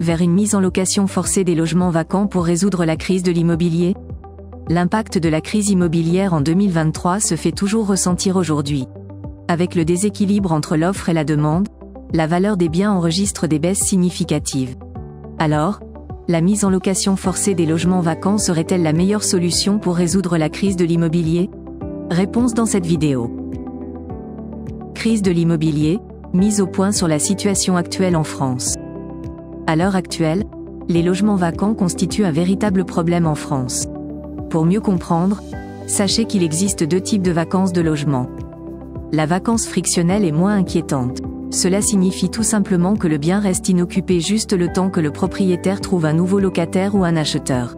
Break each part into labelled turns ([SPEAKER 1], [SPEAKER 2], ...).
[SPEAKER 1] vers une mise en location forcée des logements vacants pour résoudre la crise de l'immobilier? L'impact de la crise immobilière en 2023 se fait toujours ressentir aujourd'hui. Avec le déséquilibre entre l'offre et la demande, la valeur des biens enregistre des baisses significatives. Alors, la mise en location forcée des logements vacants serait-elle la meilleure solution pour résoudre la crise de l'immobilier? Réponse dans cette vidéo. Crise de l'immobilier, mise au point sur la situation actuelle en France. À l'heure actuelle, les logements vacants constituent un véritable problème en France. Pour mieux comprendre, sachez qu'il existe deux types de vacances de logement. La vacance frictionnelle est moins inquiétante. Cela signifie tout simplement que le bien reste inoccupé juste le temps que le propriétaire trouve un nouveau locataire ou un acheteur.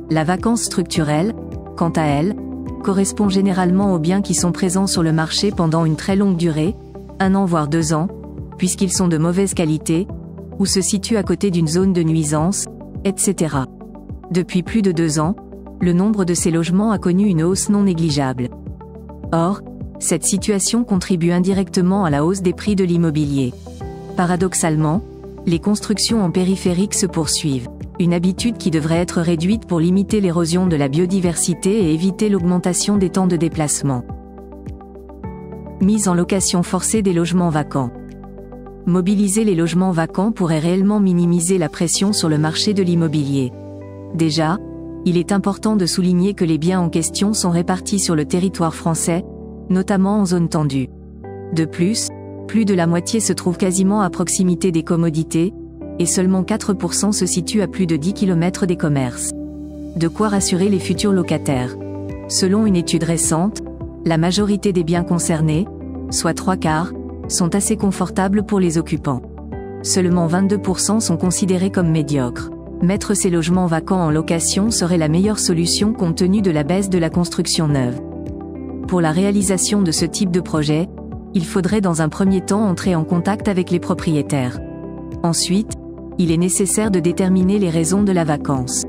[SPEAKER 1] La vacance structurelle, quant à elle, correspond généralement aux biens qui sont présents sur le marché pendant une très longue durée, 1 an voire 2 ans, puisqu'ils sont de mauvaise qualité, ou se situent à côté d'une zone de nuisance, etc. Depuis plus de 2 ans, le nombre de ces logements a connu une hausse non négligeable. Or, cette situation contribue indirectement à la hausse des prix de l'immobilier. Paradoxalement, les constructions en périphérique se poursuivent. Une habitude qui devrait être réduite pour limiter l'érosion de la biodiversité et éviter l'augmentation des temps de déplacement. Mise en location forcée des logements vacants. Mobiliser les logements vacants pourrait réellement minimiser la pression sur le marché de l'immobilier. Déjà, il est important de souligner que les biens en question sont répartis sur le territoire français, notamment en zone tendue. De plus, plus de la moitié se trouve quasiment à proximité des commodités, et seulement 4% se situent à plus de 10 km des commerces. De quoi rassurer les futurs locataires. Selon une étude récente, la majorité des biens concernés, soit 3/4, sont assez confortables pour les occupants. Seulement 22% sont considérés comme médiocres. Mettre ces logements vacants en location serait la meilleure solution compte tenu de la baisse de la construction neuve. Pour la réalisation de ce type de projet, il faudrait dans un premier temps entrer en contact avec les propriétaires. Ensuite, il est nécessaire de déterminer les raisons de la vacance.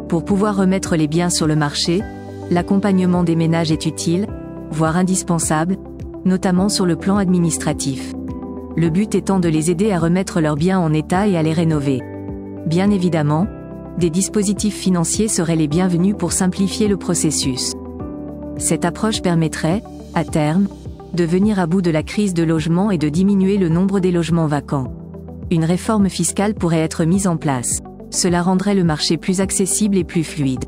[SPEAKER 1] Pour pouvoir remettre les biens sur le marché, l'accompagnement des ménages est utile, voire indispensable, notamment sur le plan administratif. Le but étant de les aider à remettre leurs biens en état et à les rénover. Bien évidemment, des dispositifs financiers seraient les bienvenus pour simplifier le processus. Cette approche permettrait, à terme, de venir à bout de la crise de logement et de diminuer le nombre des logements vacants. Une réforme fiscale pourrait être mise en place. Cela rendrait le marché plus accessible et plus fluide.